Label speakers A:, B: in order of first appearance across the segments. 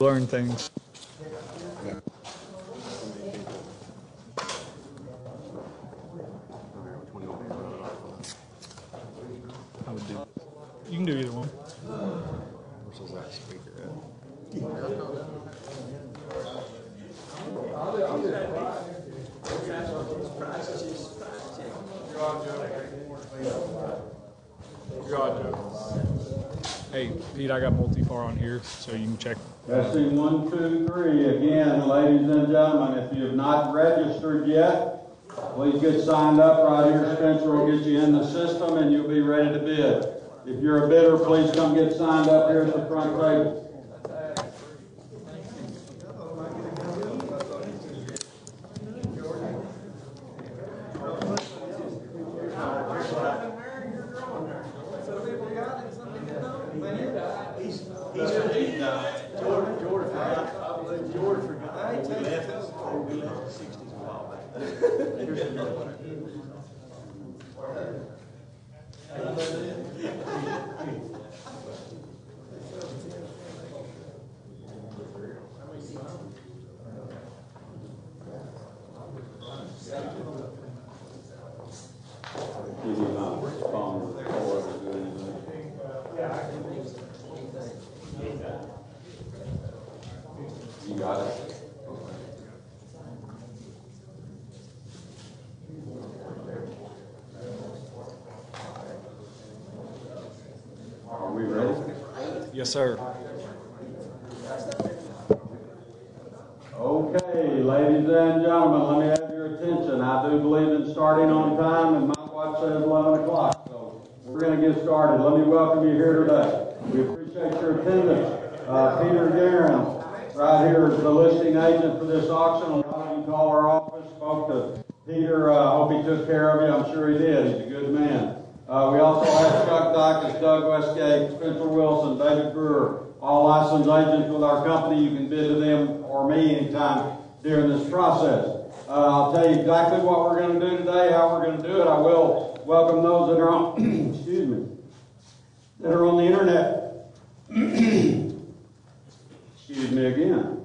A: learn things. I would do. You can do either one.
B: Where's that speaker at?
A: Hey, Pete, I got multi-far on here, so you can check.
C: Testing 1, 2, 3. Again, ladies and gentlemen, if you have not registered yet, please get signed up right here. Spencer will get you in the system and you'll be ready to bid. If you're a bidder, please come get signed up here at the front table. You got it. Are we ready?
A: Yes, sir.
C: Okay, ladies and gentlemen, let me have your attention. I do believe in starting on time, and my watch says 11 o'clock, so we're going to get started. Let me welcome you here today. We appreciate your attendance. Peter Guerin, right here, is the listing agent for this auction. A lot of you call our office, spoke to Peter. I hope he took care of you. I'm sure he did. He's a good man. We also have Chuck Dykes, Doug Westgate, Spencer Wilson, David Brewer, all licensed agents with our company. You can bid to them or me anytime during this process. I'll tell you exactly what we're going to do today, how we're going to do it. I will welcome those that are on, excuse me, that are on the internet. Excuse me again.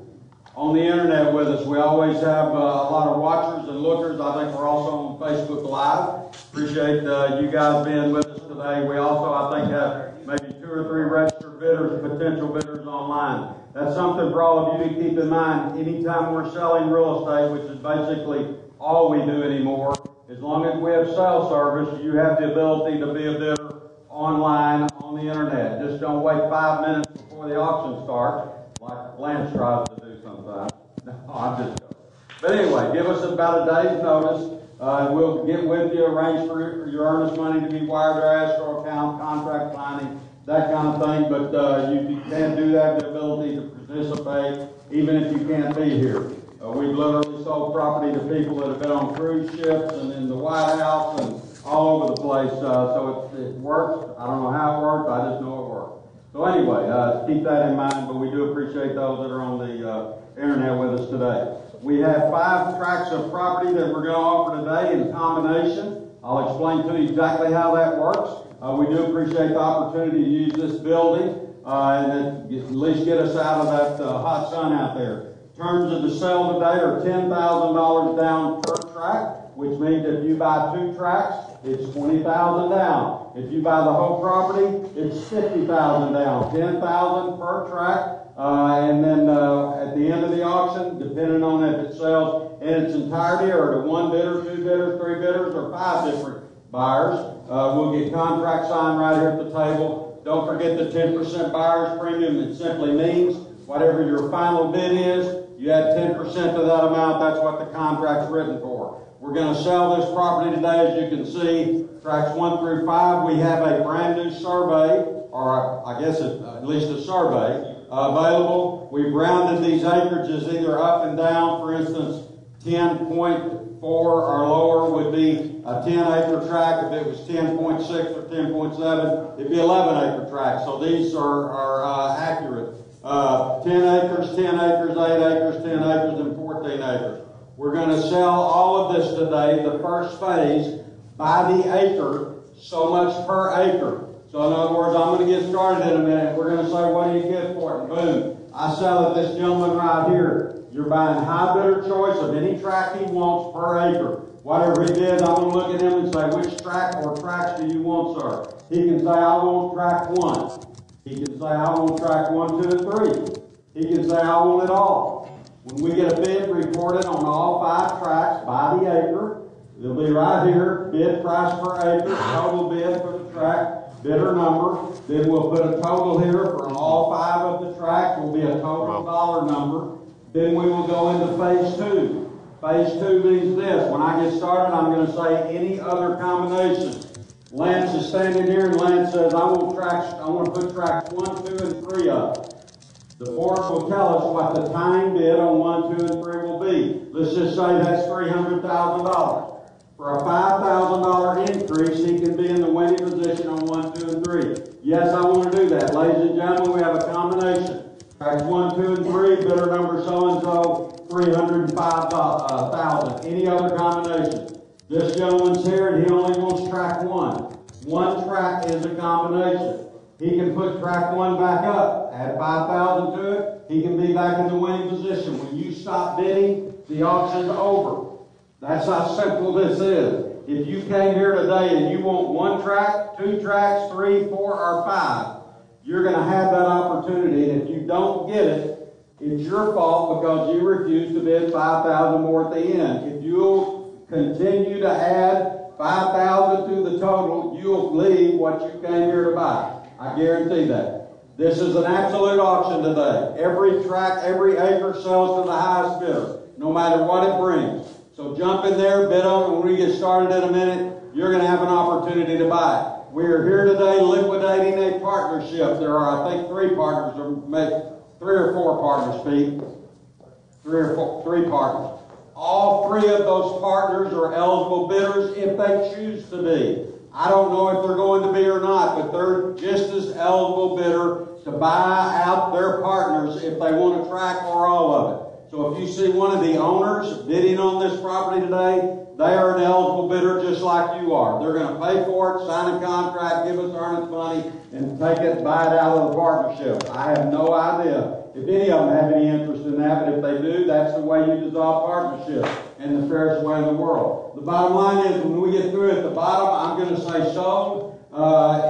C: On the internet with us, we always have a lot of watchers and lookers. I think we're also on Facebook Live. Appreciate you guys being with us today. We also, I think, have maybe 2 or 3 registered bidders, potential bidders online. That's something for all of you to keep in mind. Anytime we're selling real estate, which is basically all we do anymore, as long as we have cell service, you have the ability to be a bidder online on the internet. Just don't wait 5 minutes before the auction starts, like Lance tries to do sometimes. No, I'm just joking. But anyway, give us about a day's notice. We'll get with you, arrange for your earnest money to be wired to our escrow account, contract signing, that kind of thing. But you can do that, the ability to participate, even if you can't be here. We've literally sold property to people that have been on cruise ships and in the White House and all over the place. So it works. I don't know how it works. I just know it works. So anyway, keep that in mind. But we do appreciate those that are on the internet with us today. We have 5 tracts of property that we're going to offer today in combination. I'll explain to you exactly how that works. We do appreciate the opportunity to use this building and at least get us out of that hot sun out there. Terms of the sale today are $10,000 down per tract, which means if you buy 2 tracts, it's $20,000 down. If you buy the whole property, it's $50,000 down, $10,000 per tract. And then at the end of the auction, depending on if it sells in its entirety or to 1 bidder, 2 bidders, 3 bidders, or 5 different buyers, we'll get contract signed right here at the table. Don't forget the 10% buyer's premium. It simply means whatever your final bid is, you add 10% of that amount. That's what the contract's written for. We're going to sell this property today, as you can see, tracts 1 through 5. We have a brand new survey, or I guess at least a survey, available. We've rounded these acreages either up and down. For instance, 10.4 or lower would be a 10-acre tract. If it was 10.6 or 10.7, it'd be 11-acre tract. So these are accurate. 10 acres, 10 acres, 8 acres, 10 acres, and 14 acres. We're going to sell all of this today, the first phase, by the acre, so much per acre. So in other words, I'm going to get started in a minute. We're going to say, what do you get for it? Boom. I sell it this gentleman right here. You're buying high bidder choice of any tract he wants per acre. Whatever he bids, I'm going to look at him and say, which tract or tracts do you want, sir? He can say, I want tract 1. He can say, I want tract 1, 2, and 3. He can say, I want it all. When we get a bid reported on all 5 tracts by the acre, it'll be right here, bid price per acre, total bid for the tract, bidder number. Then we'll put a total here for all 5 of the tracts. Will be a total dollar number. Then we will go into phase 2. Phase 2 means this. When I get started, I'm going to say any other combination. Lance is standing here, and Lance says, I want to put tracks 1, 2, and 3 up. The board will tell us what the time bid on 1, 2, and 3 will be. Let's just say that's $300,000. For a $5,000 increase, he can be in the winning position on 1, 2, and 3. Yes, I want to do that. Ladies and gentlemen, we have a combination. Tracks 1, 2, and 3, bidder number so-and-so, $305,000. Any other combination. This gentleman's here, and he only wants track 1. One track is a combination. He can put track 1 back up, add $5,000 to it. He can be back in the winning position. When you stop bidding, the auction's over. That's how simple this is. If you came here today and you want 1 track, 2 tracks, 3, 4, or 5, you're going to have that opportunity. And if you don't get it, it's your fault because you refuse to bid $5,000 more at the end. If you'll continue to add $5,000 to the total, you'll leave what you came here to buy. I guarantee that. This is an absolute auction today. Every tract, every acre sells to the highest bidder, no matter what it brings. So jump in there, bid on it. When we get started in a minute, you're going to have an opportunity to buy it. We are here today liquidating a partnership. There are, I think, 3 partners, or maybe 3 or 4 partners, Pete. 3 partners. All 3 of those partners are eligible bidders if they choose to be. I don't know if they're going to be or not, but they're just as eligible bidder to buy out their partners if they want a tract or all of it. So if you see one of the owners bidding on this property today, they are an eligible bidder just like you are. They're going to pay for it, sign a contract, give us earnest money, and take it, buy it out of the partnership. I have no idea if any of them have any interest in that, but if they do, that's the way you dissolve partnership in the fairest way in the world. The bottom line is, when we get through at the bottom, I'm going to say sold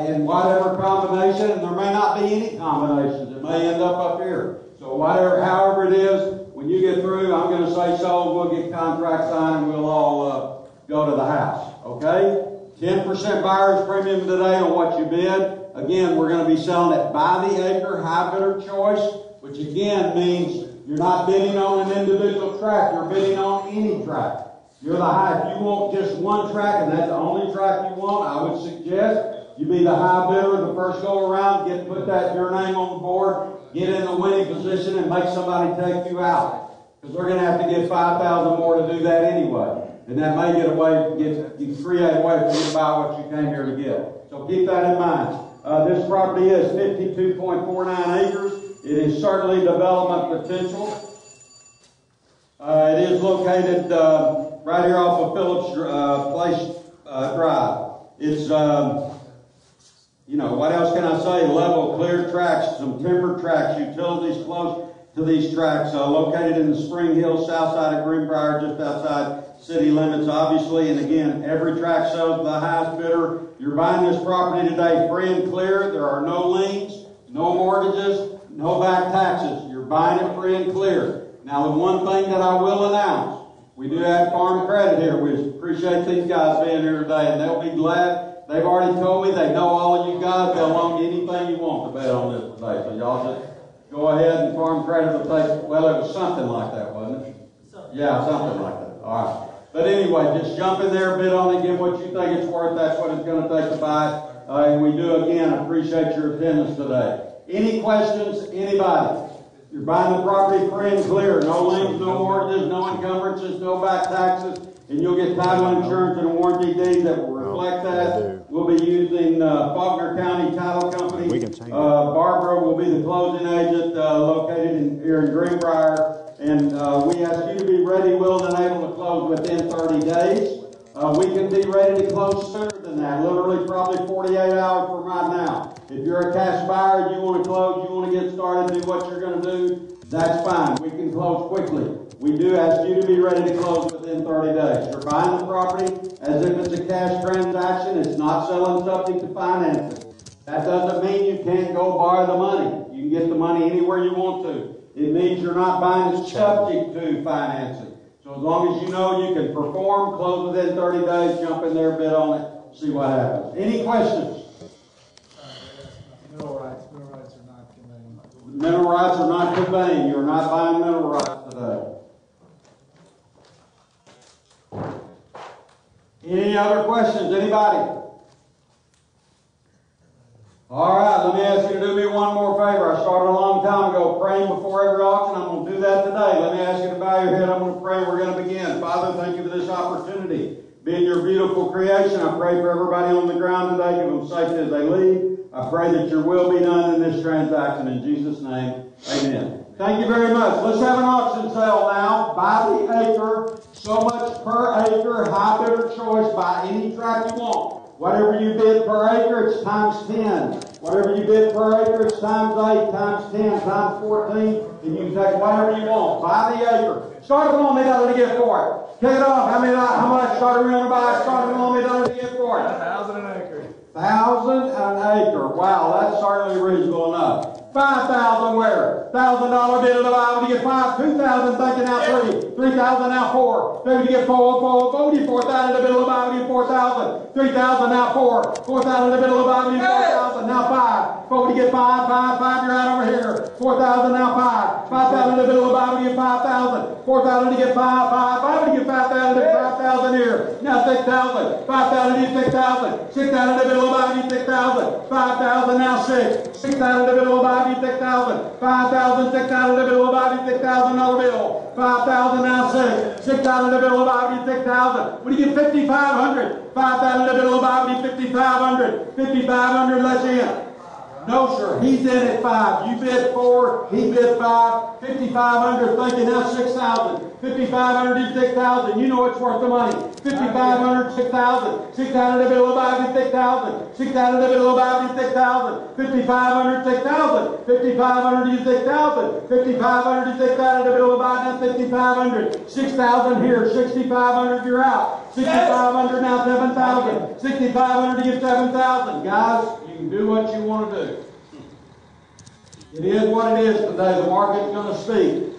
C: in whatever combination, and there may not be any combinations. It may end up here. So however it is, when you get through, I'm going to say sold, we'll get contract signed, and we'll all go to the house. Okay? 10% buyer's premium today on what you bid. Again, we're going to be selling it by the acre, high bidder choice, which again means you're not bidding on an individual tract, you're bidding on any tract. You're the high. If you want just 1 tract and that's the only tract you want, I would suggest you be the high bidder the first go around, put your name on the board, get in the winning position, and make somebody take you out. Because they're going to have to give $5,000 more to do that anyway. And that may create a way for you to buy what you came here to get. So keep that in mind. This property is 52.49 acres. It is certainly development potential. It is located right here off of Phillips Place Drive. It's, what else can I say? Level, clear tracks, some timber tracks, utilities close to these tracks, located in the Spring Hill, south side of Greenbrier, just outside city limits, obviously. And again, every tract sells to the highest bidder. You're buying this property today free and clear. There are no liens, no mortgages, no back taxes. You're buying it free and clear. Now, the one thing that I will announce, we do have farm credit here. We appreciate these guys being here today, and they'll be glad. They've already told me they know all of you guys. They'll loan you anything you want to bet on this today. So y'all just go ahead, and farm credit will take, well, it was something like that, wasn't it? Yeah, something like that. All right. But anyway, just jump in there, bid on it, give what you think it's worth. That's what it's going to take to buy it. And we do, again, appreciate your attendance today. Any questions? Anybody? You're buying the property free and clear. No liens, no mortgages, no encumbrances, no back taxes. And you'll get title insurance and a warranty deed that will reflect that. We'll be using Faulkner County Title Company. Barbara will be the closing agent located here in Greenbrier. And we ask you to be ready, willing, and able to close within 30 days. We can be ready to close sooner than than that, literally probably 48 hours from right now. If you're a cash buyer, you want to close, you want to get started, do what you're going to do, that's fine. We can close quickly. We do ask you to be ready to close within 30 days. You're buying the property as if it's a cash transaction. It's not selling subject to financing. That doesn't mean you can't go borrow the money. You can get the money anywhere you want to. It means you're not buying it subject to financing. So as long as you know you can perform, close within 30 days, jump in there, bid on it, see what happens. Any questions?
A: Mineral rights are not conveying.
C: Mineral rights are not conveying. You're not buying mineral rights today. Any other questions? Anybody? All right, let me ask you to do me one more favor. I started a long time ago praying before every auction. I'm going to do that today. Let me ask you to bow your head. I'm going to pray. We're going to begin. Father, thank you for this opportunity. Being your beautiful creation, I pray for everybody on the ground today. Give them safety as they leave. I pray that your will be done in this transaction. In Jesus' name, amen. Thank you very much. Let's have an auction sale now. By the acre, so much per acre, high bidder choice. Buy any tract you want. Whatever you bid per acre, it's times 10. Whatever you bid per acre, it's times 8, times 10, times 14. And you can take whatever you want. By the acre. Start with $1 to get for it. Take it off. How much? Start around buy. Start with $1 to get for it.
A: 1,000 an acre.
C: 1,000 an acre. Wow, that's certainly reasonable enough. 5,000 where? $1,000 bid of the Bible to get 5. 2,000 thinking out 3. 3,000 now 4. 3 to get 4. 4,000 to bid of the Bible to get 4,000. 3,000 now 4. 4,000 to bid of the Bible to get 4,000. Now 5. 4 to get 5. 5. You're out over here. 4,000 now 5. 5,000 to bid of the Bible to get 5,000. 4,000 to get 5. 5 to get 5,000 to get 5,000 here. Now 6,000. 5,000 to get 6,000. 6,000 to bid of the Bible to get 6,000. 5,000 now 6. 6,000 to bid of the Bible. 6,000, 5,000, 6,000 to bill about 6,000 another bill. 5,000 now 6. 6,000 to bill about 6,000. When you get 5,500, 5,000 to bill about 5,500. 5,500 lets in. No, sir. He's in at 5. You bid 4. He bid 5. 5,500. Thinking now 6,000. 5,500 to 6,000. You know it's worth the money. 5,500, 6,000. 6,000 to bill about 6,000. 6,000 to bill about 6,000. 5,500, 6,000. 5,500 to 6,000. 5,500 to 6,000 to bill about 5,500. 6,000 here. 6,500. You're out. 6,500 now 7,000. 6,500 to get 7,000. Guys, you can do what you want to do. It is what it is today. The market's going to speak.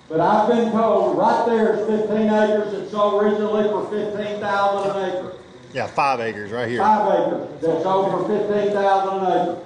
C: But I've been told right there it's 15 acres. It's sold recently for $15,000 an acre.
B: Yeah, 5 acres right here.
C: 5 acres. That's sold for $15,000 an acre.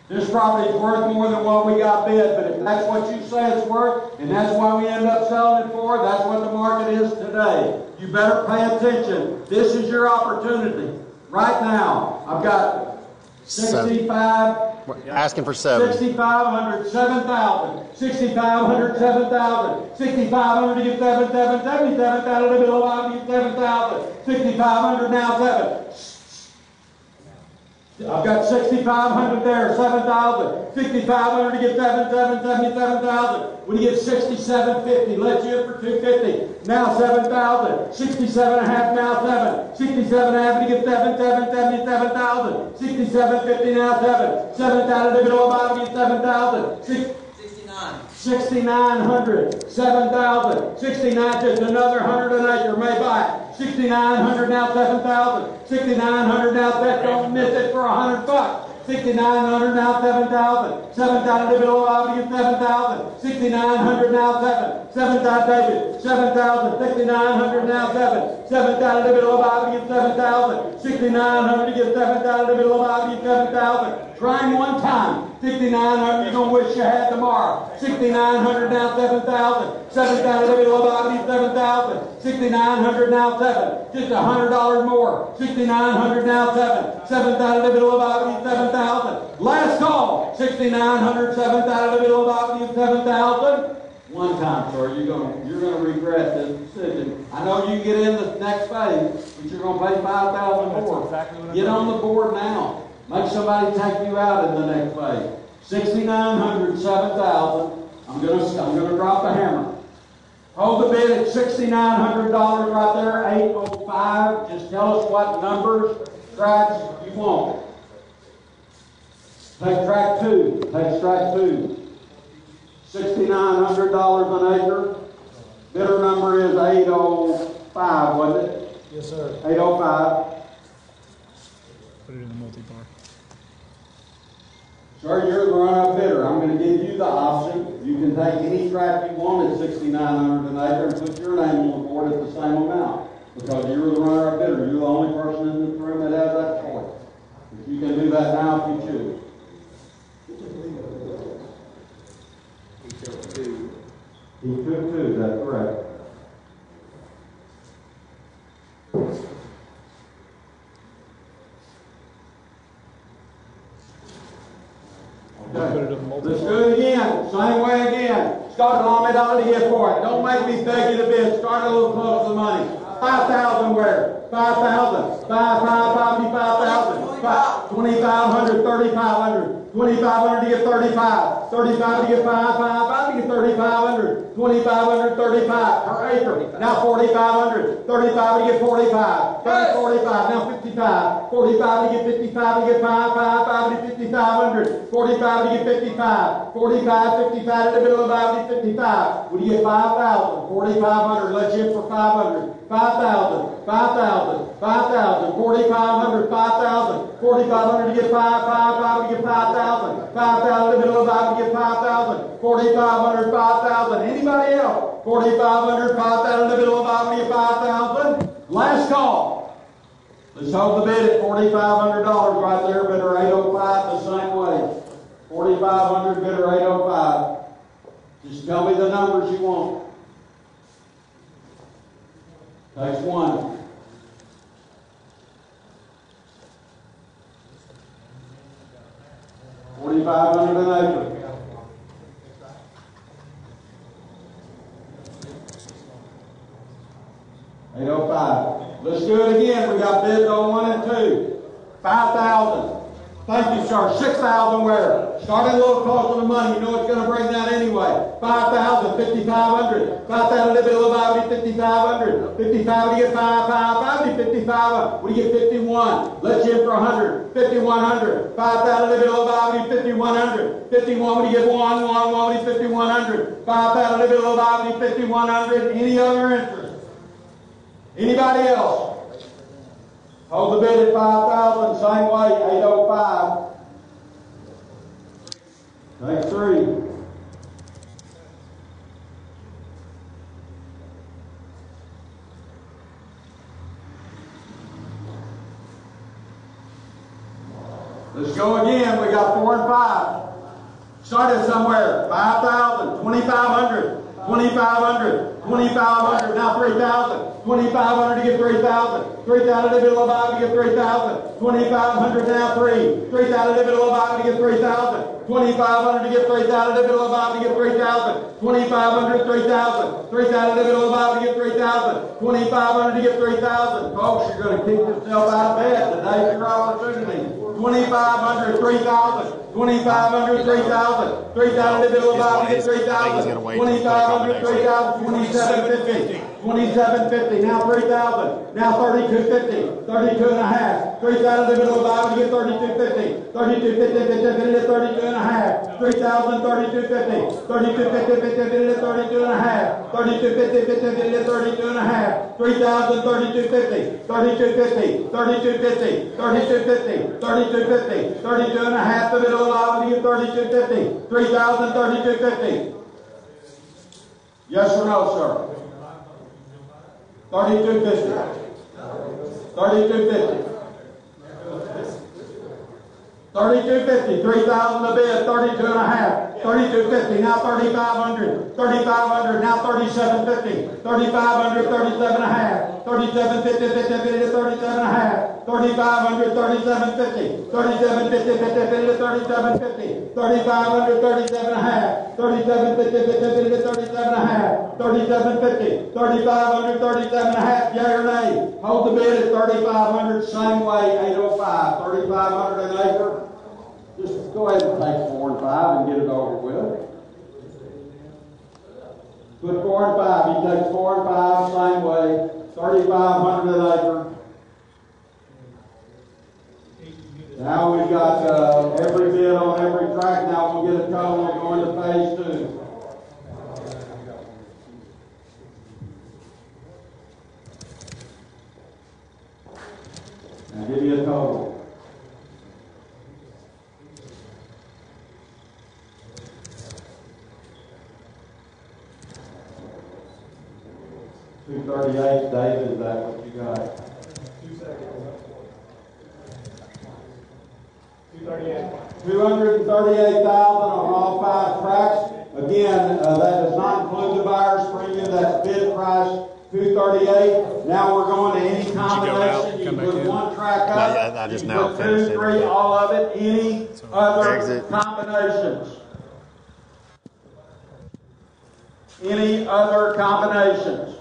C: This property is worth more than what we got bid, but if that's what you say it's worth, and that's why we end up selling it for, that's what the market is today. You better pay attention. This is your opportunity. Right now, I've got 65.
B: Asking for 7.
C: 6,500, 7,000. 6,500, 7,000. 6,500 to get 7,000. 77,000 to bill out to get 7,000. 6,500 now 7. I've got 6,500 there, 7,000. 6,500 to get 77,000. When you get 6,750, let you in for 250. Now 7,000. 67 and a half now 7. 67 and a half to get 77,000. 6750 now 7. 7,000 to go about to get 7,000. 6,900. 7,000. 69, just another 100 an acre may buy. 6,900 now 7,000. 6,900 now that don't miss it for $100. 6,900 now 7,000. 7,000 to bill out to get 7,000. 6,900 now 7. 7,000 David. 7,000. 6,900 now 7. 7,000 to bill out to get 7,000. 6,900 to get 7,000 to bill out to get 7,000. Trying one time. 6,900 you're going to wish you had tomorrow. 6,900 now 7,000. 7,000 to bill out to get 7,000. 6,900 now 7. Just $100 more. 6,900 now 7. 7,000 to bill out to get 7,000. Last call. 6,900, 7,000 to bill out to get 7,000. One time, sir. You're gonna regret this decision. I know you can get in the next phase, but you're gonna pay 5,000 more. Exactly get on the board now. Make somebody take you out in the next phase. 6,900, 7,000. I'm gonna drop the hammer. Hold the bid at $6,900 right there. 805. Just tell us what numbers. tracts you want. Take tract 2. Take tract 2. $6,900 an acre. Bidder number is 805, wasn't it?
A: Yes, sir.
C: 805.
A: Put it in the multi-par.
C: Sir, you're the run-up bidder. I'm going to give you the option. You can take any tract you want at $6,900 an acre and put your name on the board at the same amount. Because you're the runner-up bidder. You're the only person in this room that has that choice. But you can do that now if you choose. He took 2, that's correct.
A: Put it in the multi-par.
C: Let's do it again. Same way again. Start $1 to get for it. Don't make me beg you to bid. Start a little close to the money. 5,000 where? 5,000. 5,000. 2,500, 3,500. 2,500 to get 35. 35 to get 5 to get 3,500. 2,500, 35 per acre. Now 4,500. 35 to get 45. 45. Now 55. 45 to get 55 to get 5 to get 5,500. 45 to get 55. 45, 55 in the middle of 5 to get 55. When you get 5,000, 4,500. Let's hit for 500. 5,000, 5,000, 5,000, 4,500, 5,000, 4,500 to get 5 to get 5,000, 5,000 in the middle of 5 to get 5,000, 4,500, 5,000. Anybody else? 4,500, 5,000 in the middle of 5 to get 5,000. Last call. Let's hold the bid at $4,500 right there, bidder 805 the same way. 4,500, bidder 805. Just tell me the numbers you want. Takes 1. $4,500 an acre. $805. Let's do it again. We got bids on 1 and 2. 5,000. Thank you, sir. 6,000 where? Starting a little close to the money. You know it's going to bring that anyway. 5,000, 5,500. 5,000 to bill about 5,500. 55 to get 5 to 55. We get 51. Let's in for 100. 5,100. 5,000 to bill about 5,100. 51 we get 1 we get 5,100. 5,000 to bill about 5,100. Any other interest? Anybody else? Hold the bid at 5,000, same way, 805. Take 3. Let's go again. We got 4 and 5. Started somewhere. 5,000, 2,500. 2,500, 2,500, now 3,000, 2,500 to get 3,000, 3,000 to middle of 5 to get 3,000, 2,500 now 3, 3,000 to middle of 5 to get 3,000, 2,500 to get 3,000 to middle of 5 to get 3,000, 2,500, 3,000, 3,000 to middle of 5 to get 3,000, 2,500 to get 3,000. Folks, you're going to keep yourself out of bed. Today's your opportunity. 2,500, 3,000, 2,500, 3,000, 3,000 to middle of 5 to get 3,000, 2,500, 3,000, 2,750. 2750, now 3,000, now 3250, 32 and a half, 3,000 in the middle of 5 to get 3250, 3250, 32 and a half, 3,000, 3250, 3250, 32 and a half, 3250, 32 and a half, 3,000, 3250, 3250, 3250, 3250, 3250, 32 and a half, the middle of 5 to get 3250, 3,000, 3250. Yes or no, sir? 3250. 3250. 3250. 3,000 a bid. 32 and a half. 3250. Now 3,500. 3,500. Now 3,750. 3,500. 37 and a half. 3750. 37 and a half. 3,500. 3750. 3750. 3750. 3,500. 37 and a half. 3750. 37 and a half. 3750. 3,500. 37 and a half. Yay or nay? Hold the bid at 3,500. Same way. 805. 3,500 an acre. Just go ahead and take 4 and 5 and get it over with. Put 4 and 5. He takes 4 and 5, same way. 3,500 an acre. Now we've got every bid on every track. Now we'll get a total. We'll go into phase 2. Now give me a total. $238, David, is that what you got?
A: 2 seconds. 238.
C: $238,000 on all 5 tracks. Again, that does not include the buyer's premium. That's bid price $238. Now we're going to any combination. You
A: come
C: put
A: back in.
C: one track up.
B: Yeah, I just
C: you
B: now
C: put
B: finished
C: 2,
B: it.
C: 3, all of it. Any other
B: Exit.
C: combinations? Any other combinations?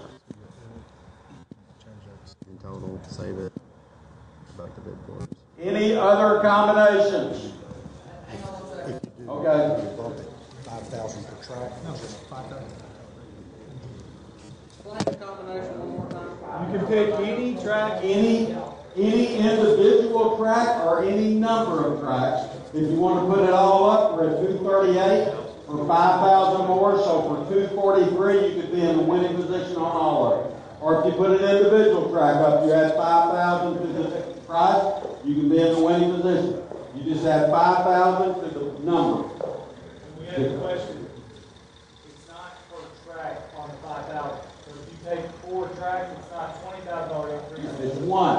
B: In total, save it. Back to bid forms.
C: Any other combinations? Okay.
B: 5,000 per track.
A: You can pick any track.
C: Any individual track or any number of tracks. If you want to put it all up, we're at 238 for 5,000 more. So for 243, you could be in the winning position on all of it. Or if you put an individual track up, you add 5,000 to the price, you can be in the winning position. You just add 5,000 to the number.
A: We had a question. It's not per track on the 5,000. So if you take 4 tracks, it's not $20,000 increase.
C: It's one.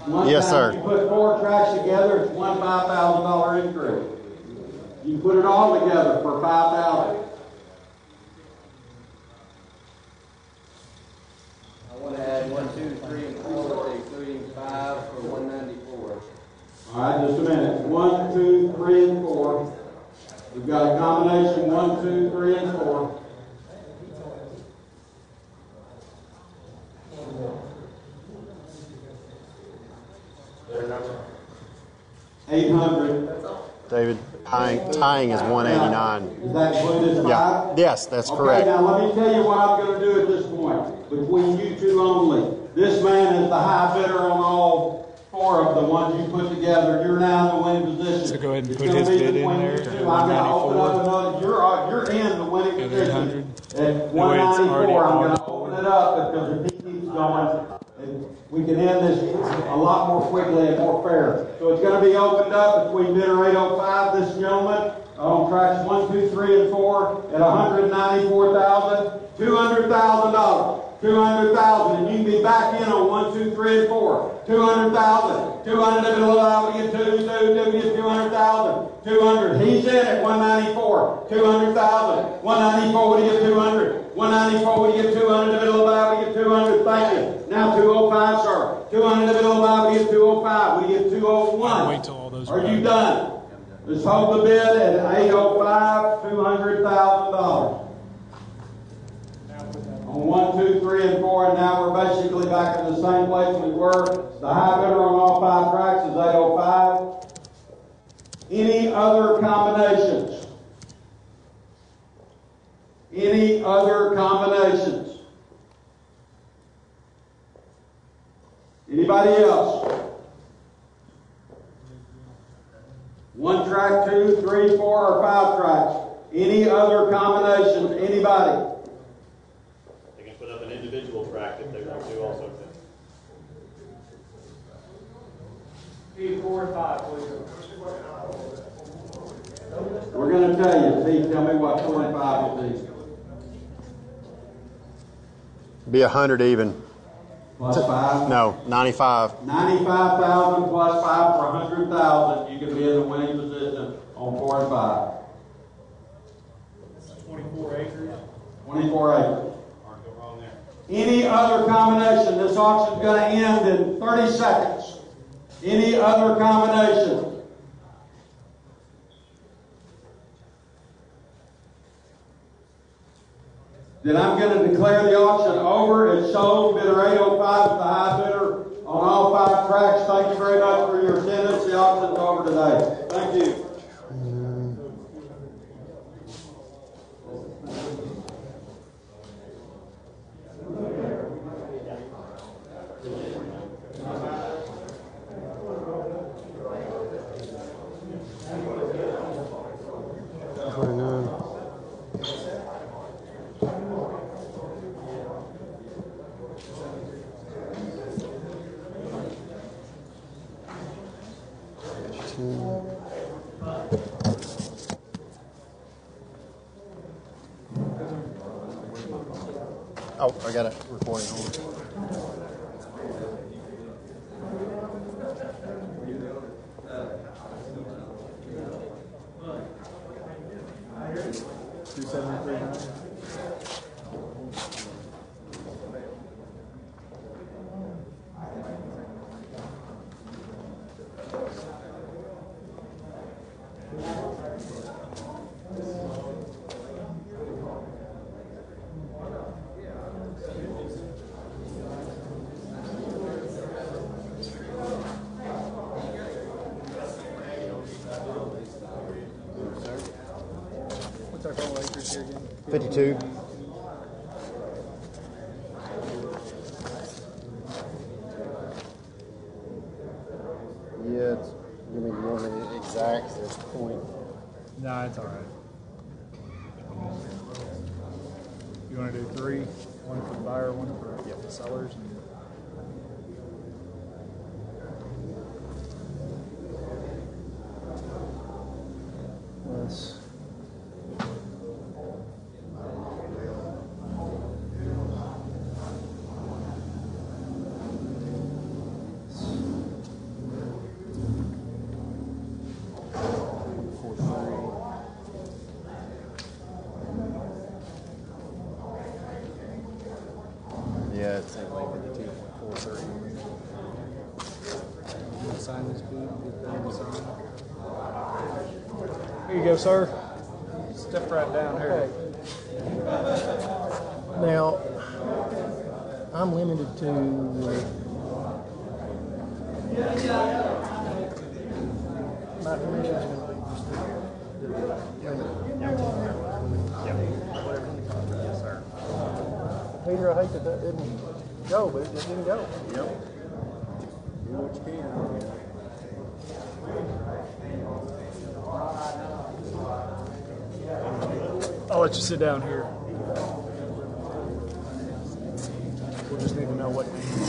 C: One
B: Yes,
C: time
B: sir.
C: You put 4 tracks together, it's one $5,000 increase. You put it all together for 5,000.
D: I want to add 1, 2, 3, and 4, including 5 for 194.
C: All right, just a minute. 1, 2, 3, and 4. We've got a combination 1, 2, 3, and 4.
D: Their number.
C: 800.
B: David, tying is 189.
C: Does that include this 5?
B: Yeah. Yes, that's
C: Okay,
B: correct.
C: now let me tell you what I'm going to do at this point. Between you two only. This man is the high bidder on all 4 of the ones you put together. You're now in the winning position.
A: So go ahead and
C: It's
A: put
C: gonna
A: his
C: be
A: bid in
C: between
A: there
C: you
A: at
C: two. I'm going to open up
A: 194.
C: another. You're in the winning
A: At
C: position.
A: 800.
C: At
A: That way it's
C: 194, I'm going to
A: already
C: open it up because if he keeps going, we can end this a lot more quickly and more fair. So it's going to be opened up between bidder 805, this gentleman, on tracks 1, 2, 3, and 4 at $194,000, $200,000. 200,000, and you can be back in on 1, 2, 3, and 4. 200,000. 200 of it allowed to get 2 get 200,000. 200. He's in at 194. 200,000. 194 would he get 200. 194 would he get 200 of it allowed to get 200. Thank you. Now 205, sir. 200 of it allowed to get 205. We get 201.
A: Wait till all those
C: Are
A: are
C: you
A: done.
C: done? Let's hold the bid at 805, $200,000. On 1, 2, 3, and 4, and now we're basically back in the same place we were. The high bidder on all 5 tracks is 805. Any other combinations? Any other combinations? Anybody else? 1 track, 2, 3, 4, or 5 tracks. Any other combinations? Anybody?
E: They can put up an individual track if they want to also.
A: Pete, 4 and 5, please.
C: We're going to tell you. Pete, tell me what 25 will be.
B: Be 100 even.
C: Plus 5?
B: No, 95.
C: 95,000 plus 5 for 100,000. You can be in the winning position on 4 and 5.
A: 24 acres.
C: 24 acres. Any other combination? This auction's going to end in 30 seconds. Any other combination? Then I'm going to declare the auction over. It's sold. Bidder 805 is the high bidder on all 5 tracks. Thank you very much for your attendance. The auction's over today. Thank you.
B: Oh, I got it recording on.
F: What's our total acres here again?
B: 52. Yeah, it's, you mean more than the exact, there's point.
F: No, it's all right. You want to do three? One for the buyer, one for the sellers? Plus.
B: Yeah, it's like 52.43.
F: Sign this deed, get them to sign. Here you go, sir. Step right down here.
B: Now, I'm limited to my permission is going to be just the limit. Whatever's in the contract. Yes, sir. Peter, I hate that didn't go, but it just didn't go. Yep. Do what you can.
F: I'll let you sit down here. We'll just need to know what name.